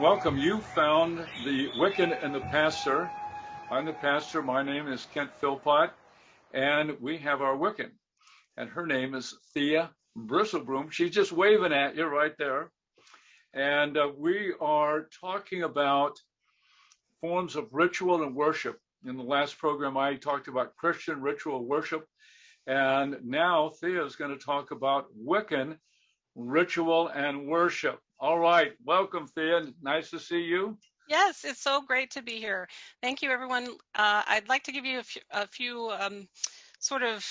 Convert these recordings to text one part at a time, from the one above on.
Welcome. You found the Wiccan and the Pastor. I'm the pastor. My name is Kent Philpott, and we have our Wiccan, and her name is Thea Bristlebroom. She's just waving at you right there. And we are talking about forms of ritual and worship. In the last program, I talked about Christian ritual worship, and now Thea is going to talk about Wiccan ritual and worship. All right, welcome, Thea. Nice to see you. Yes, it's so great to be here. Thank you, everyone. I'd like to give you a few sort of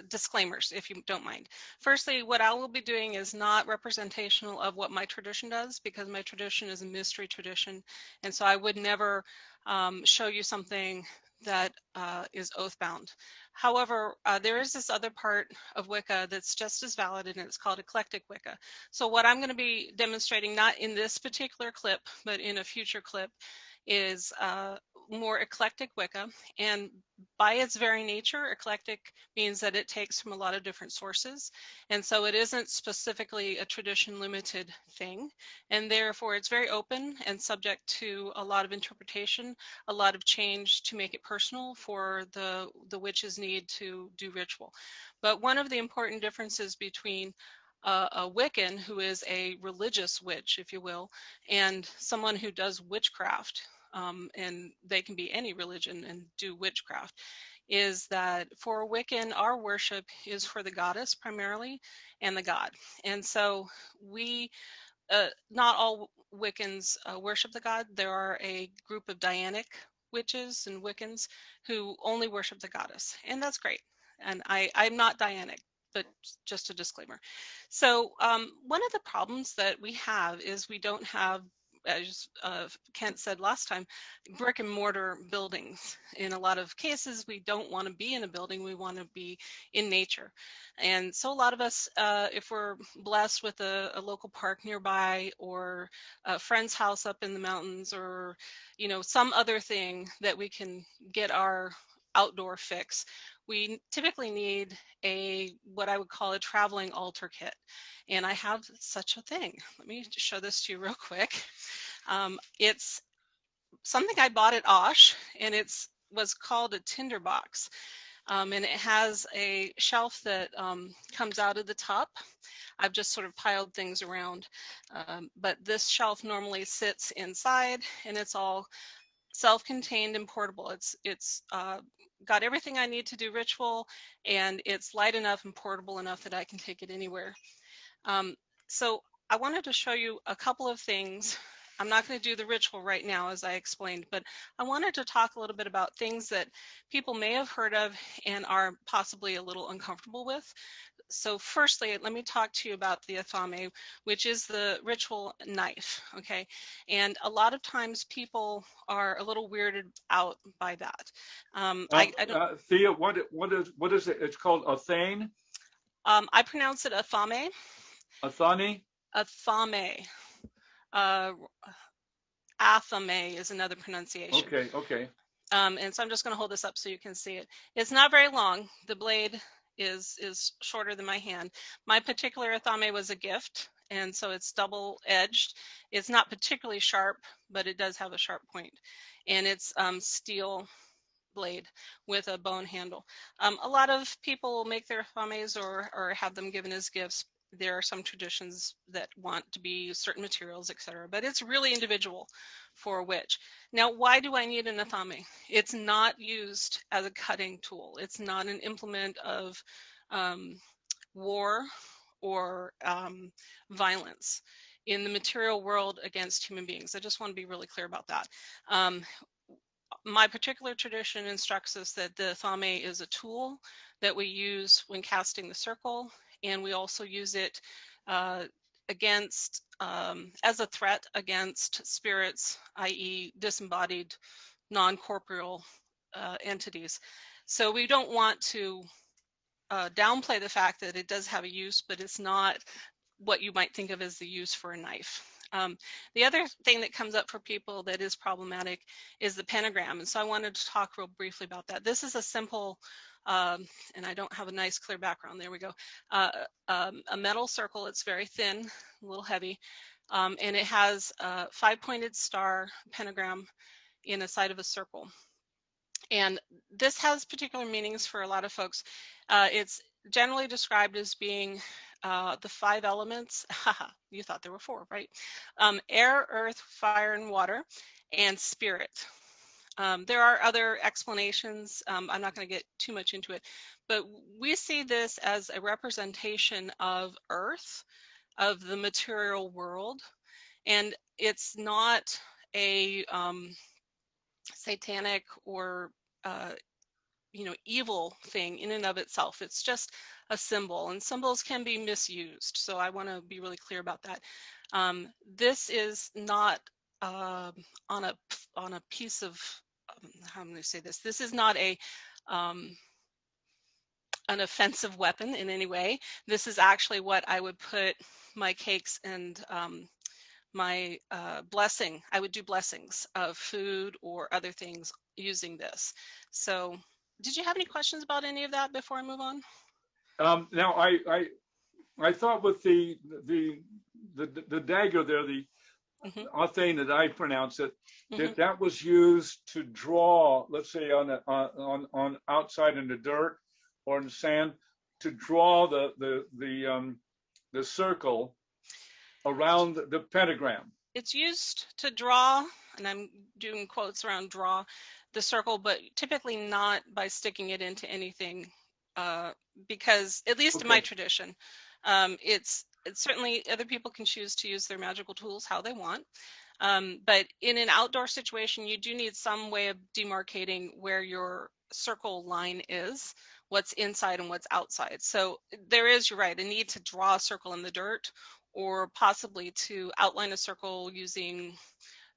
disclaimers, if you don't mind. Firstly, what I will be doing is not representational of what my tradition does, because my tradition is a mystery tradition, and so I would never show you something that is oath-bound. However, there is this other part of Wicca that's just as valid, and it's called Eclectic Wicca. So what I'm going to be demonstrating, not in this particular clip, but in a future clip, is more eclectic Wicca. And by its very nature, eclectic means that it takes from a lot of different sources. And so it isn't specifically a tradition limited thing. And therefore it's very open and subject to a lot of interpretation, a lot of change to make it personal for the witch's need to do ritual. But one of the important differences between a Wiccan, who is a religious witch, if you will, and someone who does witchcraft, and they can be any religion and do witchcraft, is that for a Wiccan, our worship is for the goddess primarily and the god. And so we, not all Wiccans worship the god. There are a group of Dianic witches and Wiccans who only worship the goddess, and that's great. And I'm not Dianic, but just a disclaimer. So one of the problems that we have is we don't have, as Kent said last time, brick and mortar buildings. In a lot of cases, we don't want to be in a building, we want to be in nature. And so a lot of us, if we're blessed with a local park nearby, or a friend's house up in the mountains, or some other thing that we can get our outdoor fix, we typically need what I would call a traveling altar kit. And I have such a thing. Let me show this to you real quick. It's something I bought at Osh, and it was called a tinderbox. And it has a shelf that comes out of the top. I've just sort of piled things around. But this shelf normally sits inside, and it's all self-contained and portable. It's got everything I need to do ritual, and it's light enough and portable enough that I can take it anywhere. So I wanted to show you a couple of things. I'm not going to do the ritual right now, as I explained, but I wanted to talk a little bit about things that people may have heard of and are possibly a little uncomfortable with. So firstly, let me talk to you about the athame, which is the ritual knife, okay? And a lot of times people are a little weirded out by that. Thea, what is it? It's called athane? I pronounce it athame. Athane? Athame. Athame is another pronunciation. Okay. And so I'm just going to hold this up so you can see it. It's not very long. The blade is shorter than my hand. My particular athame was a gift, and so it's double-edged. It's not particularly sharp, but it does have a sharp point. And it's steel blade with a bone handle. A lot of people make their athames or have them given as gifts. There are some traditions that want to be certain materials, etc., but it's really individual for a witch. Now, why do I need an athame? It's not used as a cutting tool. It's not an implement of war or violence in the material world against human beings. I just want to be really clear about that. My particular tradition instructs us that the athame is a tool that we use when casting the circle, and we also use it against, as a threat against spirits, i.e. disembodied, non-corporeal entities. So we don't want to downplay the fact that it does have a use, but it's not what you might think of as the use for a knife. The other thing that comes up for people that is problematic is the pentagram, and so I wanted to talk real briefly about that. This is a simple, and I don't have a nice clear background, there we go, a metal circle. It's very thin, a little heavy, and it has a 5-pointed star pentagram in the side of a circle. And this has particular meanings for a lot of folks. It's generally described as being the 5 elements. You thought there were 4, right? Air, earth, fire, and water, and spirit. There are other explanations. I'm not going to get too much into it, but we see this as a representation of Earth, of the material world, and it's not a satanic or uh, evil thing in and of itself. It's just a symbol, and symbols can be misused. So I want to be really clear about that. This is not on a piece of how am I going to say this? This is not um, an offensive weapon in any way. This is actually what I would put my cakes and my blessing. I would do blessings of food or other things using this. So, did you have any questions about any of that before I move on? Now, I thought with the dagger there, the Mm-hmm. Athene that I pronounce it, Mm-hmm. that was used to draw, let's say on outside in the dirt or in the sand, to draw the circle around the pentagram. It's used to draw, and I'm doing quotes around draw, the circle, but typically not by sticking it into anything, because at least in my Okay. tradition, it's certainly other people can choose to use their magical tools how they want. But in an outdoor situation, you do need some way of demarcating where your circle line is, what's inside and what's outside. So there is, you're right, a need to draw a circle in the dirt, or possibly to outline a circle using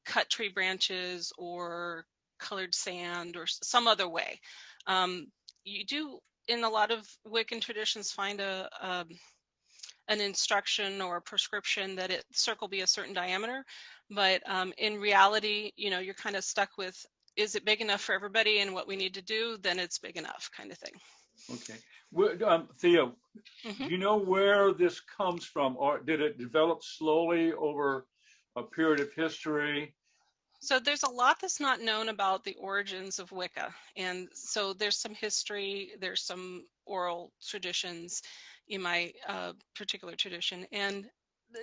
cut tree branches or colored sand or some other way. You do, in a lot of Wiccan traditions, find an instruction or a prescription that it circle be a certain diameter, but in reality, you're kind of stuck with, is it big enough for everybody and what we need to do? Then it's big enough, kind of thing. Okay. Thea, Mm-hmm. do you know where this comes from, or did it develop slowly over a period of history? So there's a lot that's not known about the origins of Wicca. And so there's some history, there's some oral traditions in my particular tradition, and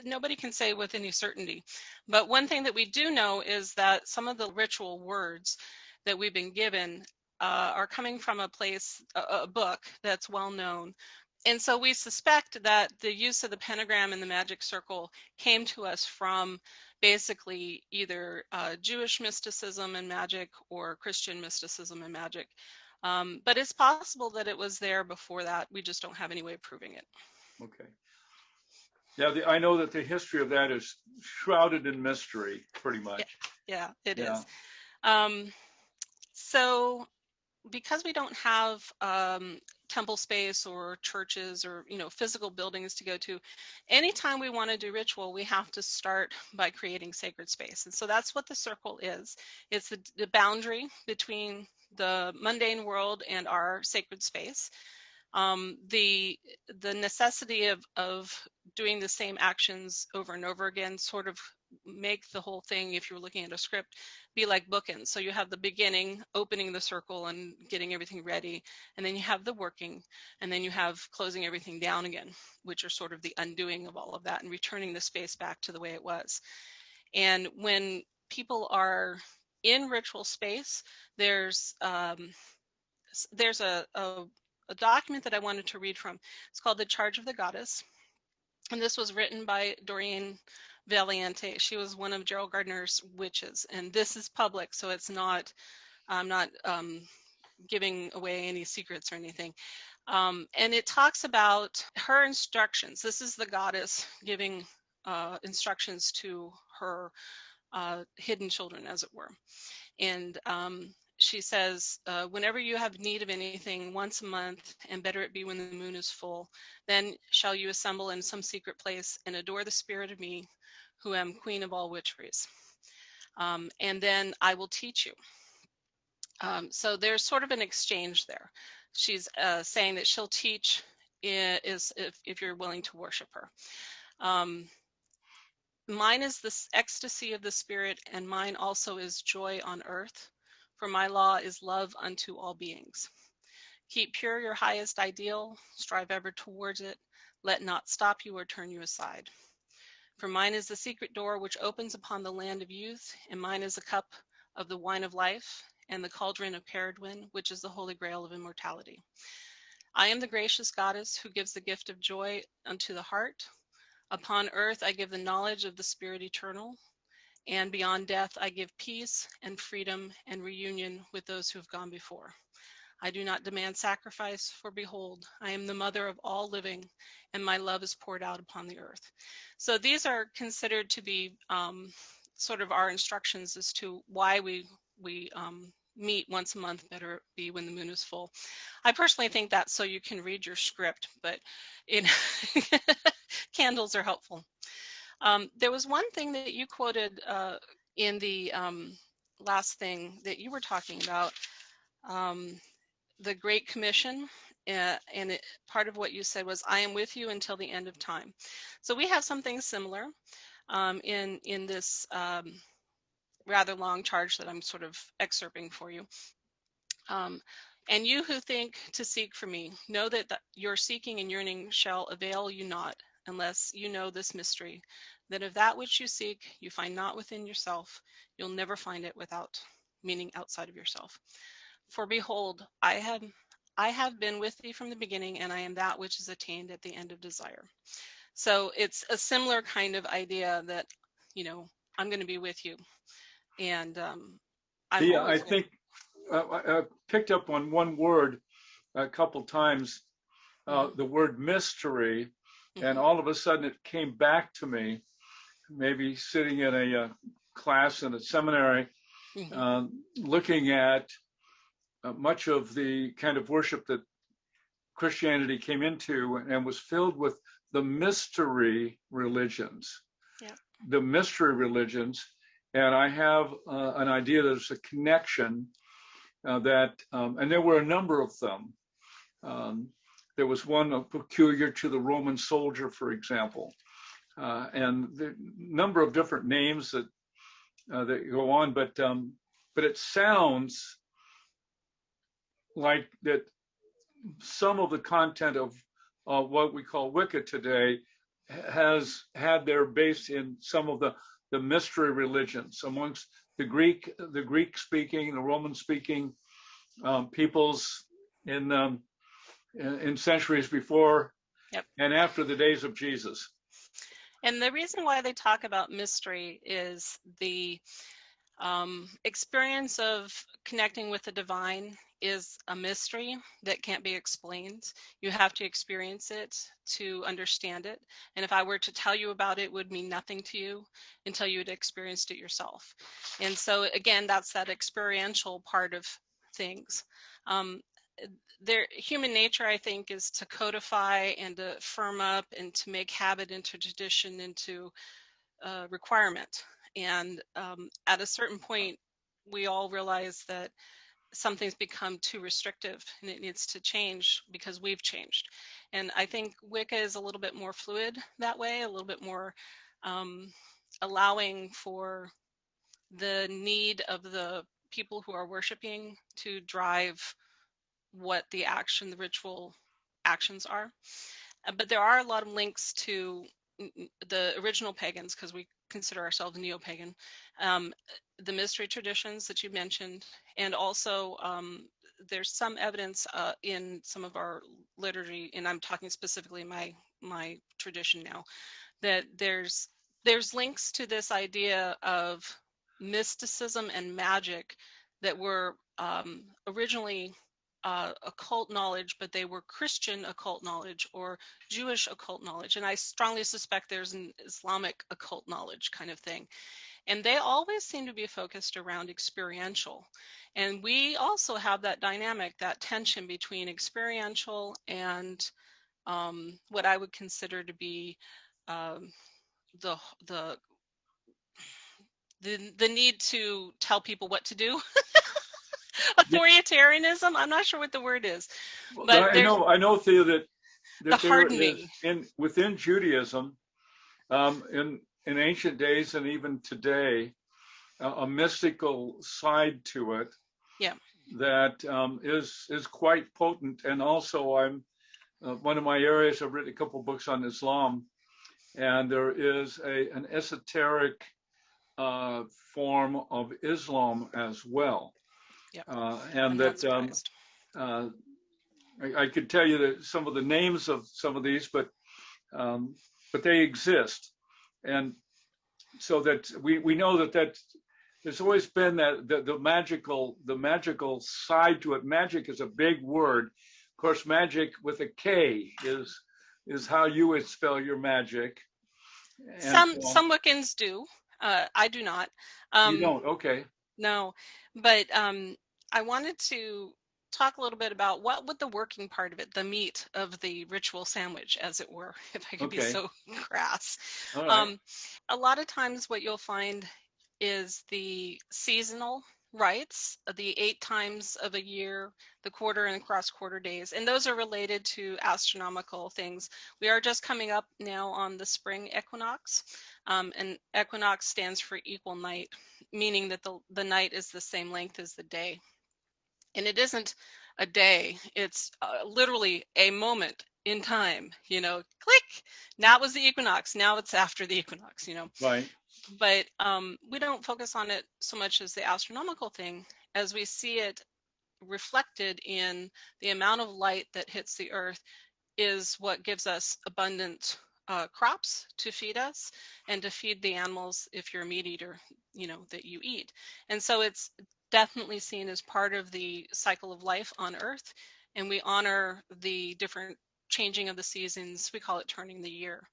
nobody can say with any certainty. But one thing that we do know is that some of the ritual words that we've been given are coming from a place, a book that's well known. And so we suspect that the use of the pentagram and the magic circle came to us from basically either Jewish mysticism and magic or Christian mysticism and magic. But it's possible that it was there before that. We just don't have any way of proving it. Okay. Yeah, I know that the history of that is shrouded in mystery, pretty much. Yeah, it Yeah. is. So because we don't have temple space or churches or physical buildings to go to, anytime we want to do ritual, we have to start by creating sacred space. And so that's what the circle is. It's the boundary between the mundane world and our sacred space. The necessity of doing the same actions over and over again sort of make the whole thing, if you're looking at a script, be like bookends. So you have the beginning, opening the circle and getting everything ready, and then you have the working, and then you have closing everything down again, which are sort of the undoing of all of that and returning the space back to the way it was. And when people are in ritual space, there's a document that I wanted to read from. It's called The Charge of the Goddess. And this was written by Doreen Valiente. She was one of Gerald Gardner's witches. And this is public, so it's not, I'm not giving away any secrets or anything. And it talks about her instructions. This is the goddess giving instructions to her hidden children, as it were. And she says, whenever you have need of anything once a month, and better it be when the moon is full, then shall you assemble in some secret place and adore the spirit of me, who am queen of all witcheries. And then I will teach you. So there's sort of an exchange there. She's saying that she'll teach if you're willing to worship her. Mine is the ecstasy of the Spirit, and mine also is joy on earth. For my law is love unto all beings. Keep pure your highest ideal, strive ever towards it. Let not stop you or turn you aside. For mine is the secret door which opens upon the land of youth, and mine is the cup of the wine of life, and the cauldron of Peregrine, which is the holy grail of immortality. I am the gracious goddess who gives the gift of joy unto the heart. Upon earth I give the knowledge of the Spirit eternal, and beyond death I give peace and freedom and reunion with those who have gone before. I do not demand sacrifice, for behold, I am the mother of all living, and my love is poured out upon the earth. So these are considered to be sort of our instructions as to why we meet once a month, better be when the moon is full. I personally think that's so you can read your script, but candles are helpful. There was one thing that you quoted in the last thing that you were talking about, the Great Commission, and part of what you said was, I am with you until the end of time. So we have something similar in this rather long charge that I'm sort of excerpting for you. And you who think to seek for me, know that your seeking and yearning shall avail you not, unless you know this mystery, that of that which you seek, you find not within yourself, you'll never find it without, meaning outside of yourself. For behold, I have been with thee from the beginning, and I am that which is attained at the end of desire. So it's a similar kind of idea that, you know, I'm going to be with you. And I'm Yeah, always I think I picked up on one word a couple times, the word mystery, and all of a sudden it came back to me, maybe sitting in a class in a seminary, looking at much of the kind of worship that Christianity came into and was filled with the mystery religions. Yeah. The mystery religions. And I have an idea there's a connection that, and there were a number of them. There was one peculiar to the Roman soldier, for example, and the number of different names that go on, but it sounds like that some of the content of what we call Wicca today has had their base in some of the mystery religions amongst the Greek speaking, the Roman speaking peoples in centuries before and after the days of Jesus. And the reason why they talk about mystery is the experience of connecting with the divine is a mystery that can't be explained. You have to experience it to understand it. And if I were to tell you about it, it would mean nothing to you until you had experienced it yourself. And so again, that's that experiential part of things. Human nature, I think, is to codify and to firm up and to make habit into tradition into requirement. And at a certain point, we all realize that something's become too restrictive and it needs to change because we've changed. And I think Wicca is a little bit more fluid that way, a little bit more allowing for the need of the people who are worshiping to drive what the ritual actions are. But there are a lot of links to the original pagans, because we consider ourselves neo-pagan, the mystery traditions that you mentioned, and also there's some evidence in some of our liturgy, and I'm talking specifically my tradition now, that there's links to this idea of mysticism and magic that were originally occult knowledge, but they were Christian occult knowledge or Jewish occult knowledge. And I strongly suspect there's an Islamic occult knowledge kind of thing. And they always seem to be focused around experiential. And we also have that dynamic, that tension between experiential and what I would consider to be the need to tell people what to do. Authoritarianism, I'm not sure what the word is, but I know, Thea, that the hardening within Judaism, in in ancient days and even today, a mystical side to it Yeah. that is quite potent. And also, I'm one of my areas. I've written a couple books on Islam, and there is an esoteric form of Islam as well, Yep. and I'm not that surprised. uh, I could tell you that some of the names of some of these, um, but they exist, and so that we know that there's always been that the magical side to it. Magic is a big word. Of course, magic with a K is how you would spell your magic, and so Some Wiccans do. I do not. you Um, don't. Okay, no, but I wanted to talk a little bit about what would the working part of it, the meat of the ritual sandwich, as it were, if I could be okay, so crass. all right, Um, a lot of times, what you'll find is the seasonal rites, the 8 times of a year, the quarter and cross quarter days, and those are related to astronomical things. We are just coming up now on the spring equinox, and equinox stands for equal night, meaning that the night is the same length as the day. And it isn't a day, it's literally a moment in time, click, now it was the equinox, now it's after the equinox. right. But we don't focus on it so much as the astronomical thing, as we see it reflected in the amount of light that hits the earth is what gives us abundant crops to feed us and to feed the animals if you're a meat eater, that you eat. And so it's definitely seen as part of the cycle of life on earth. And we honor the different changing of the seasons. We call it turning the year.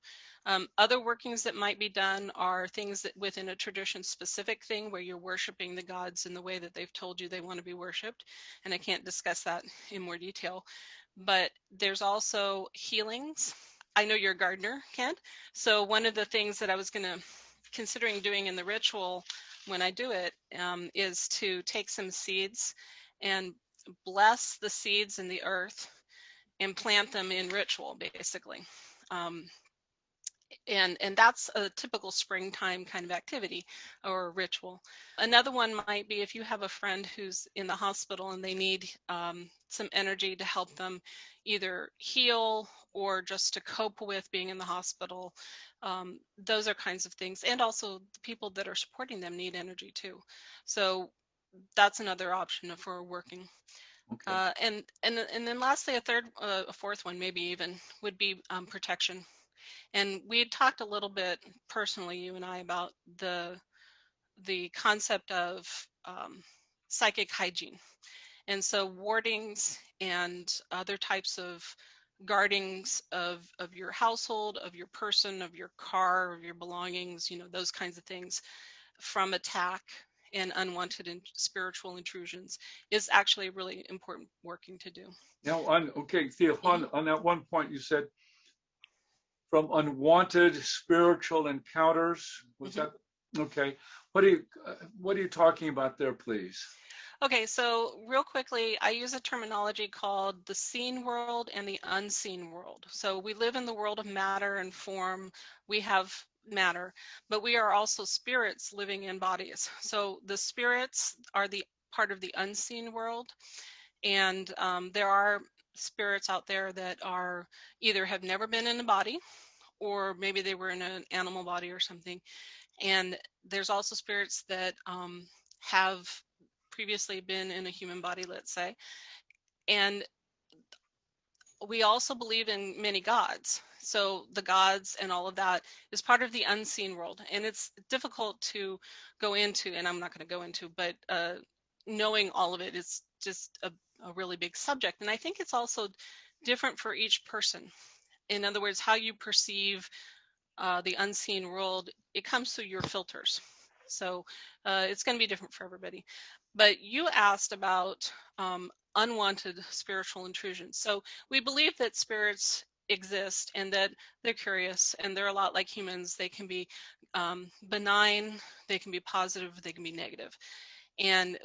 Other workings that might be done are things that within a tradition specific thing where you're worshiping the gods in the way that they've told you they want to be worshiped. And I can't discuss that in more detail. But there's also healings. I know you're a gardener, Kent. So one of the things that I was considering doing in the ritual when I do it is to take some seeds and bless the seeds in the earth and plant them in ritual, basically. Um, and that's a typical springtime kind of activity or ritual. Another one might be if you have a friend who's in the hospital and they need some energy to help them either heal or just to cope with being in the hospital. Those are kinds of things. And also the people that are supporting them need energy too. So that's another option for working. Okay. And then lastly, a fourth one maybe even would be protection. And we had talked a little bit personally, you and I, about the concept of psychic hygiene. And so wardings and other types of guardings of your household, of your person, of your car, of your belongings, those kinds of things from attack and unwanted and spiritual intrusions is actually really important working to do. Now, Thea, Mhm. on that one point you said from unwanted spiritual encounters. Was Mhm. that okay? What are you talking about there, please? Okay, so real quickly, I use a terminology called the seen world and the unseen world. So we live in the world of matter and form. We have matter, but we are also spirits living in bodies. So the spirits are the part of the unseen world, and there are spirits out there that are either have never been in a body or maybe they were in an animal body or something. And there's also spirits that have previously been in a human body, let's say. And we also believe in many gods. So the gods and all of that is part of the unseen world. And it's difficult to go into, and I'm not going to go into, but knowing all of it is just a really big subject. And I think it's also different for each person. In other words, how you perceive the unseen world, it comes through your filters. So it's going to be different for everybody. But you asked about unwanted spiritual intrusions. So we believe that spirits exist and that they're curious and they're a lot like humans. They can be benign, they can be positive, they can be negative. And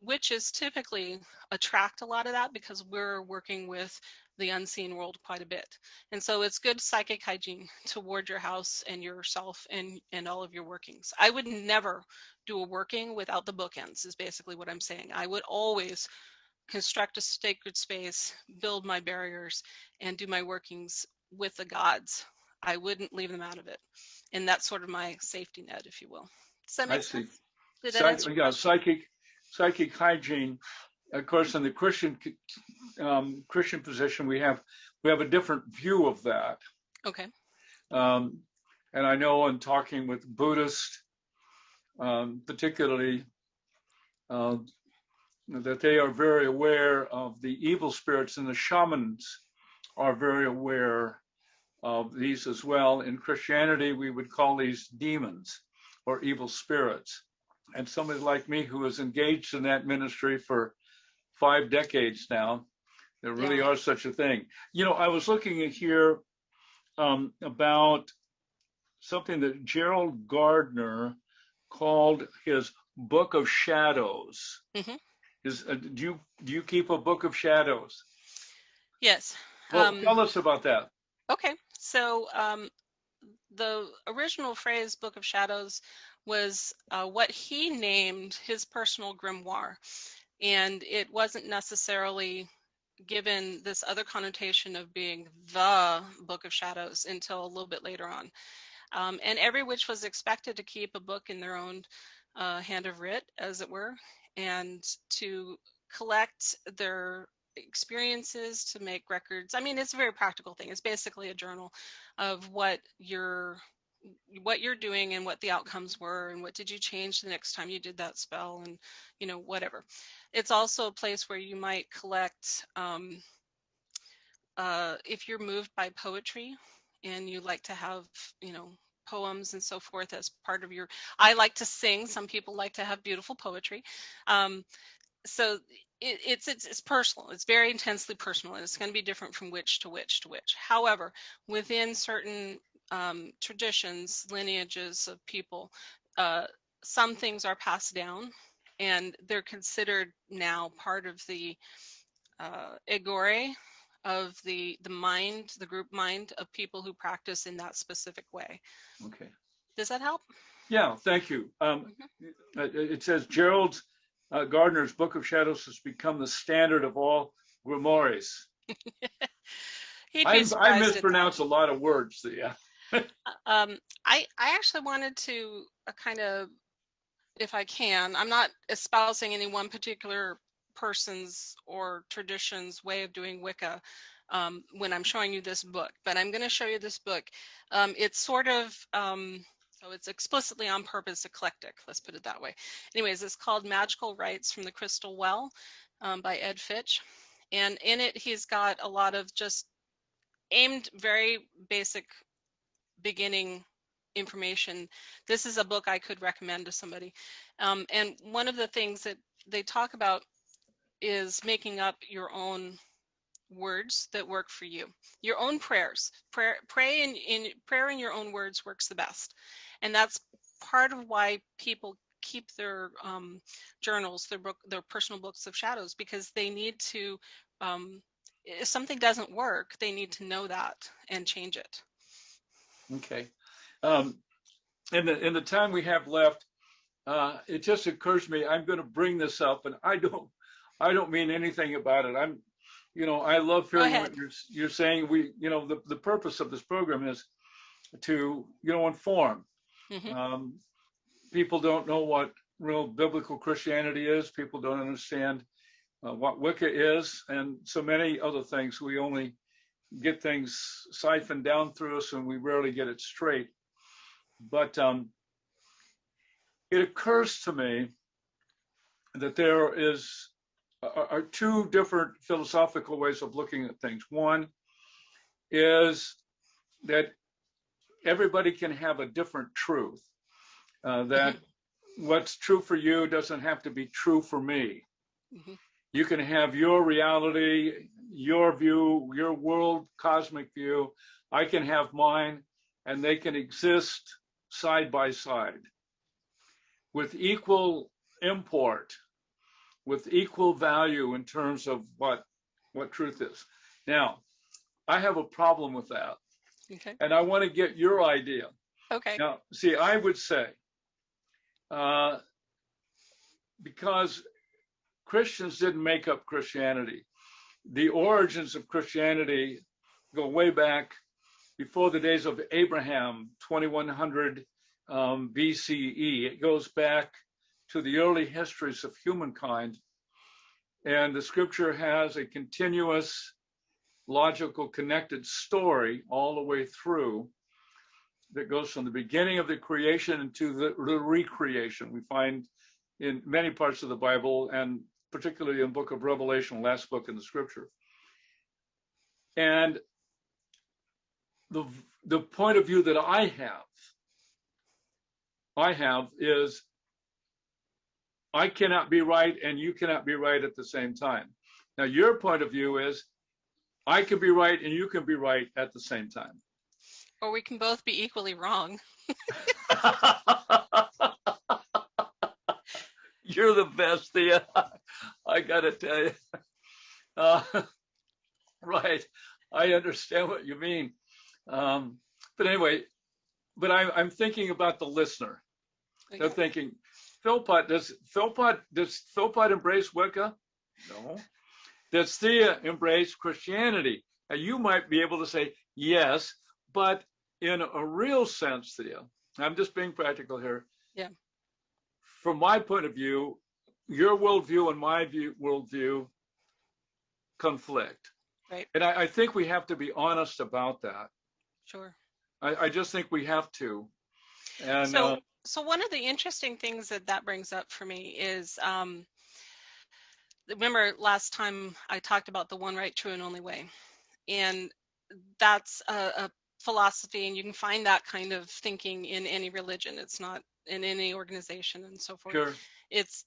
witches typically attract a lot of that because we're working with the unseen world quite a bit. And so it's good psychic hygiene toward your house and yourself and all of your workings. I would never do a working without the bookends, is basically what I'm saying. I would always construct a sacred space, build my barriers, and do my workings with the gods. I wouldn't leave them out of it. And that's sort of my safety net, if you will. Does that I make see. sense? Did that answer your Yeah, question? psychic hygiene. Of course, in the Christian position, we have a different view of that. Okay. And I know in talking with Buddhists, particularly, that they are very aware of the evil spirits, and the shamans are very aware of these as well. In Christianity, we would call these demons or evil spirits. And somebody like me who is engaged in that ministry for 5 decades now, there really Yeah. are such a thing. You know, I was looking at here about something that Gerald Gardner called his Book of Shadows. Mm-hmm. Do you keep a Book of Shadows? Yes. Well, tell us about that. Okay. So the original phrase Book of Shadows was what he named his personal grimoire. And it wasn't necessarily given this other connotation of being the Book of Shadows until a little bit later on. And every witch was expected to keep a book in their own hand of writ, as it were, and to collect their experiences, to make records. I mean, it's a very practical thing. It's basically a journal of what you're doing and what the outcomes were and what did you change the next time you did that spell, and whatever. It's also a place where you might collect if you're moved by poetry and you like to have poems and so forth as part of your. I like to sing. Some people like to have beautiful poetry. So it's personal. It's very intensely personal, and it's going to be different from witch to witch to witch. However, within certain traditions, lineages of people, some things are passed down, and they're considered now part of the egore of the mind, the group mind of people who practice in that specific way. Okay. Does that help? Yeah, thank you. It says Gerald Gardner's Book of Shadows has become the standard of all grimoires. He'd I be surprised at mispronounce a lot of words, Thea. that. I actually wanted to kind of, if I can, I'm not espousing any one particular person's or tradition's way of doing Wicca when I'm showing you this book, but I'm going to show you this book. It's sort of, so it's explicitly on purpose eclectic, let's put it that way. Anyways, it's called Magical Rites from the Crystal Well by Ed Fitch. And in it, he's got a lot of just aimed very basic beginning information. This is a book I could recommend to somebody. And one of the things that they talk about is making up your own words that work for you, your own prayers. Prayer in your own words works the best, and that's part of why people keep their journals, their personal books of shadows, because they need to. If something doesn't work, they need to know that and change it. Okay. In the time we have left, it just occurs to me I'm going to bring this up, and I don't mean anything about it. I love hearing what you're saying. The purpose of this program is to inform. Mm-hmm. People don't know what real biblical Christianity is. People don't understand what Wicca is, and so many other things. We only get things siphoned down through us, and we rarely get it straight. But it occurs to me that there are two different philosophical ways of looking at things. One is that everybody can have a different truth, that what's true for you doesn't have to be true for me. Mm-hmm. You can have your reality, your view, your world cosmic view. I can have mine, and they can exist side by side with equal import, with equal value in terms of what truth is. Now, I have a problem with that, Okay. and I want to get your idea. Okay. Now, see, I would say, because Christians didn't make up Christianity, the origins of Christianity go way back before the days of Abraham, 2100 BCE. It goes back to the early histories of humankind. And the scripture has a continuous, logical, connected story all the way through that goes from the beginning of the creation into the recreation. We find in many parts of the Bible, and particularly in the book of Revelation, last book in the scripture. And the point of view that I have is I cannot be right and you cannot be right at the same time. Now, your point of view is I can be right and you can be right at the same time. Or we can both be equally wrong. You're the best, Thea. I gotta tell you. Right. I understand what you mean. But anyway, I'm thinking about the listener. Okay. They're thinking, Philpott, does Philpott embrace Wicca? No. Does Thea embrace Christianity? Now, you might be able to say yes, but in a real sense, Thea, I'm just being practical here. Yeah. From my point of view, your worldview and my worldview conflict. Right. And I think we have to be honest about that. Sure. I just think we have to. And so one of the interesting things that brings up for me is, remember last time I talked about the one right, true, and only way. And that's a philosophy, and you can find that kind of thinking in any religion. It's not in any organization and so forth. Sure. It's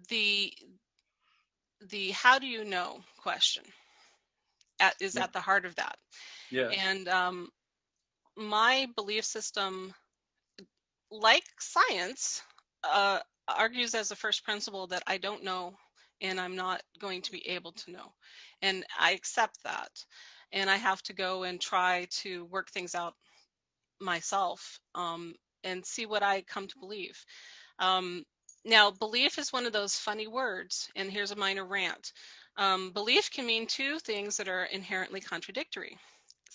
the how do you know question is at the heart of that. Yeah. And my belief system, like science, argues as a first principle that I don't know and I'm not going to be able to know. And I accept that. And I have to go and try to work things out myself and see what I come to believe. Now, belief is one of those funny words, and here's a minor rant. Belief can mean two things that are inherently contradictory.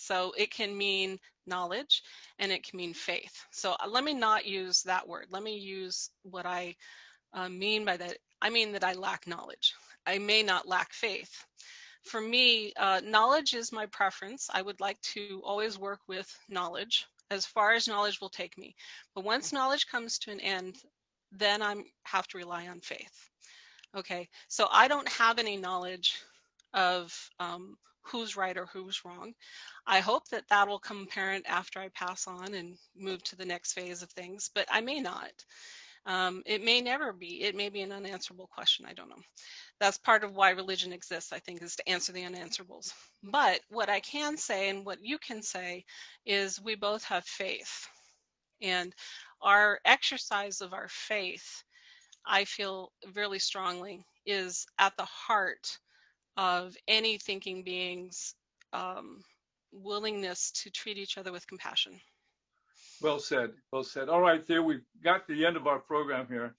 So it can mean knowledge and it can mean faith. So let me not use that word. Let me use what I mean by that. I mean that I lack knowledge. I may not lack faith. For me, knowledge is my preference. I would like to always work with knowledge as far as knowledge will take me. But once knowledge comes to an end, then I have to rely on faith. Okay, so I don't have any knowledge of who's right or who's wrong. I hope that will come apparent after I pass on and move to the next phase of things, but I may not. It may never be. It may be an unanswerable question. I don't know. That's part of why religion exists, I think, is to answer the unanswerables. But what I can say and what you can say is we both have faith. And our exercise of our faith, I feel really strongly, is at the heart of any thinking being's willingness to treat each other with compassion. Well said. Well said. All right, Thea, we've got the end of our program here.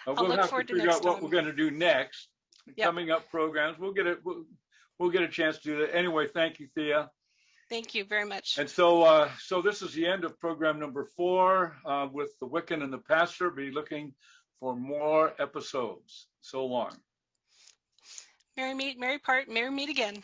We'll have to figure out what we're going to do next. Yep. Coming up programs, we'll get a chance to do that. Anyway, thank you, Thea. Thank you very much. And so this is the end of program number 4 with the Wiccan and the Pastor. Be looking for more episodes. So long. Merry meet again.